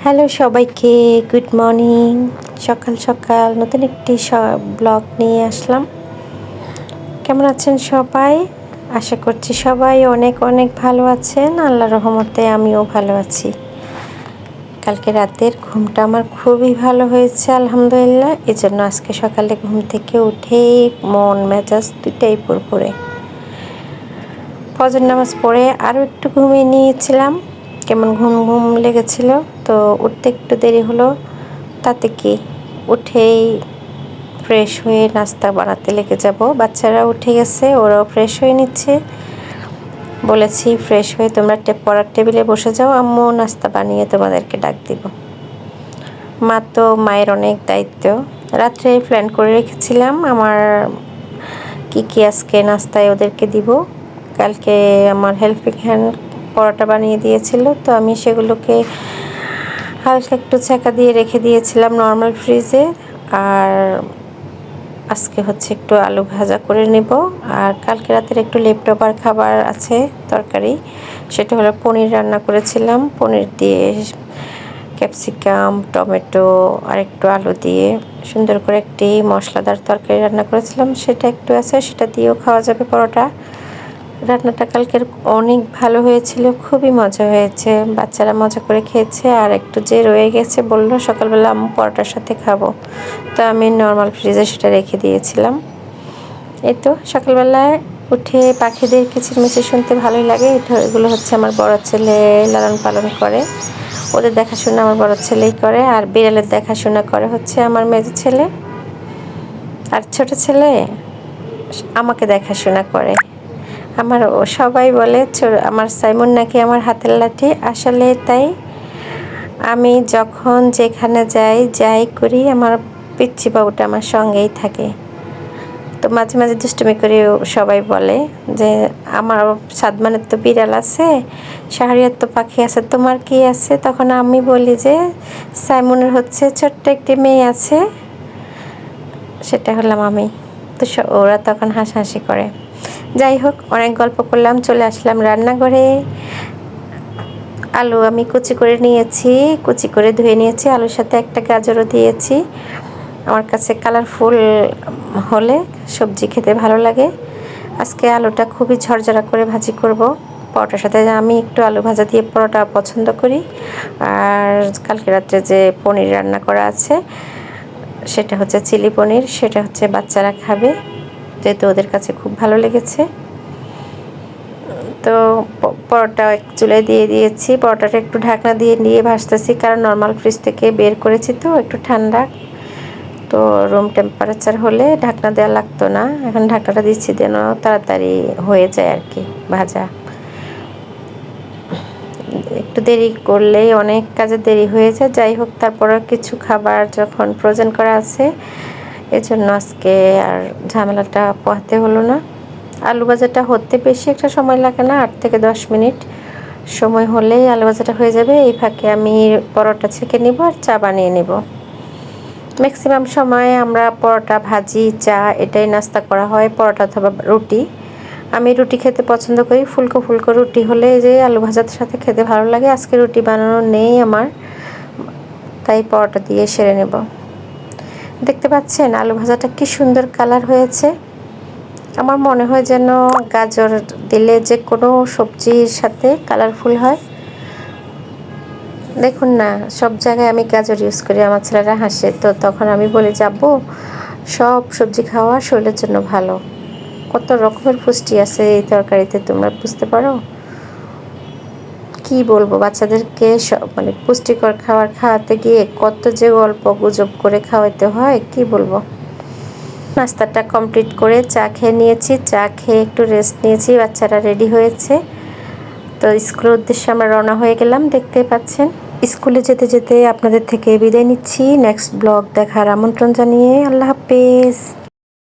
Hello সবাইকে, good morning. সকাল সকাল নতুন একটি ব্লগ নিয়ে আসলাম। কেমন আছেন সবাই? আশা করছি সবাই অনেক অনেক ভালো আছেন। আল্লাহর রহমতে আমিও ভালো আছি। কালকে রাতের ঘুমটা আমার খুবই ভালো হয়েছে আলহামদুলিল্লাহ। এজন্য আজকে সকালে ঘুম থেকে উঠেই মন মেজাজ দুটাই ফুরফুরে। ফজর নামাজ পড়ে আরও একটু ঘুমিয়ে নিয়েছিলাম, কেমন ঘুম ঘুম লেগেছিল, তো উঠতে একটু দেরি হলো। তাতে কি, উঠেই ফ্রেশ হয়ে নাস্তা বানাতে লেগে যাব। বাচ্চারা উঠে গেছে, ওরাও ফ্রেশ হয়ে নিচ্ছে। বলেছি ফ্রেশ হয়ে তোমরা পড়ার টেবিলে বসে যাও, আম্মু নাস্তা বানিয়ে তোমাদেরকে ডাক দিব। মা তো মায়ের অনেক দায়িত্ব। রাত্রে প্ল্যান করে রেখেছিলাম আমার কি আজকে নাস্তায় ওদেরকে দিব। কালকে আমার হেল্পিং হ্যান্ড পরোটা বানিয়ে দিয়েছিল, তো আমি সেগুলোকে হালকা একটু ছ্যাঁকা দিয়ে রেখে দিয়েছিলাম নর্মাল ফ্রিজে। আর আজকে হচ্ছে একটু আলু ভাজা করে নেব। আর কালকে রাতের একটু লেফটওভার খাবার আছে তরকারি, সেটা হলো পনির রান্না করেছিলাম। পনির দিয়ে ক্যাপসিকাম, টমেটো আর একটু আলু দিয়ে সুন্দর করে একটি মশলাদার তরকারি রান্না করেছিলাম, সেটা একটু আছে, সেটা দিয়েও খাওয়া যাবে পরোটা। রান্নাটা কালকের অনেক ভালো হয়েছিল, খুবই মজা হয়েছে, বাচ্চারা মজা করে খেয়েছে। আর একটু যে রয়ে গেছে বললো সকালবেলা আমি পরোটার সাথে খাবো, তো আমি নর্মাল ফ্রিজে সেটা রেখে দিয়েছিলাম। এই তো সকালবেলায় উঠে পাখিদের কিচিরমিচির শুনতে ভালোই লাগে। এগুলো হচ্ছে আমার বড় ছেলে লালন পালন করে, ওদের দেখাশোনা আমার বড় ছেলেই করে। আর বিড়ালের দেখাশোনা করে হচ্ছে আমার মেজো ছেলে। আর ছোট ছেলে আমাকে দেখাশোনা করে। সবাই বলে আমার সাইমন নাকি আমার হাতের লাঠি, আসলে তাই। আমি যখন যেখানে যাই করি আমার পিচ্চি বাবুটা আমার সঙ্গেই থাকে। তো মাঝে মাঝে দুষ্টুমি করে সবাই বলে যে আমার সাদমানের তো বিড়াল আছে, শাহরিয়ার তো পাখি আছে, তোমার কি আছে? তখন আমি বলি যে সাইমনের হচ্ছে ছোট্ট একটি মেয়ে আছে, সেটা হলাম আমি। তো ওরা তখন হাসাহাসি করে। যাই হোক, অনেক গল্প করলাম, চলে আসলাম রান্নাঘরে। আলু আমি কুচি করে নিয়েছি, কুচি করে ধুয়ে নিয়েছি। আলুর সাথে একটা গাজরও দিয়েছি। আমার কাছে কালারফুল হলে সবজি খেতে ভালো লাগে। আজকে আলুটা খুবই ঝরঝরা করে ভাজি করব পরোটার সাথে। আমি একটু আলু ভাজা দিয়ে পরোটা পছন্দ করি। আর কালকে রাত্রে যে পনির রান্না করা আছে সেটা হচ্ছে চিলি পনির, সেটা হচ্ছে বাচ্চারা খাবে, যেহেতু ওদের কাছে খুব ভালো লেগেছে। তো পরোটা চুলায় দিয়ে দিয়েছি, পরোটাটা একটু ঢাকনা দিয়ে নিয়ে ভাজতেছি, কারণ নর্মাল ফ্রিজ থেকে বের করেছি তো একটু ঠান্ডা, তো রুম টেম্পারেচার হলে ঢাকনা দেওয়া লাগতো না। এখন ঢাকনাটা দিচ্ছি যেন তাড়াতাড়ি হয়ে যায় আর কি ভাজা। একটু দেরি করলেই অনেক কাজে দেরি হয়ে যায়। যাই হোক, তারপরে কিছু খাবার যখন ফ্রোজেন করা আছে এজন্য আজকে আর ঝামেলাটা পোহাতে হলো না। আলু ভাজাটা হতে বেশি একটা সময় লাগে না, 8 থেকে 10 মিনিট সময় হলেই আলু ভাজাটা হয়ে যাবে। এই ফাঁকে আমি পরোটা ছেঁকে নেব আর চা বানিয়ে নেব। ম্যাক্সিমাম সময় আমরা পরোটা, ভাজি, চা এটাই নাস্তা করা হয়, পরোটা অথবা রুটি। আমি রুটি খেতে পছন্দ করি, ফুলকো ফুলকো রুটি হলে যে আলু ভাজার সাথে খেতে ভালো লাগে। আজকে রুটি বানানো নেই আমার, তাই পরোটা দিয়ে সেরে নেব। দেখতে পাচ্ছেন আলু ভাজাটা কি সুন্দর কালার হয়েছে। আমার মনে হয় যেন গাজর দিলে যে কোনো সবজির সাথে কালারফুল হয়। দেখুন না, সব জায়গায় আমি গাজর ইউজ করি, আমার ছেলেরা হাসে, তো তখন আমি বলি যে আব্বু সব সবজি খাওয়া শরীরের জন্য ভালো, কত রকমের পুষ্টি আছে এই তরকারিতে, তোমরা বুঝতে পারো? কি বলবো, বাচ্চাদেরকে মানে পুষ্টিকর খাবার খাওয়াতে গিয়ে কত যে গল্প গুজব করে খাওয়াতে হয়, কি বলবো। নাস্তাটা কমপ্লিট করে চা খেয়ে নিয়েছি, চা খেয়ে একটু রেস্ট নিয়েছি। বাচ্চারা রেডি হয়েছে, তো স্কুলের উদ্দেশ্যে আমরা রওনা হয়ে গেলাম। দেখতে পাচ্ছেন স্কুলে যেতে যেতে আপনাদের থেকে বিদায় নিচ্ছি। নেক্সট ব্লগ দেখার আমন্ত্রণ জানিয়ে আল্লাহ হাফেজ।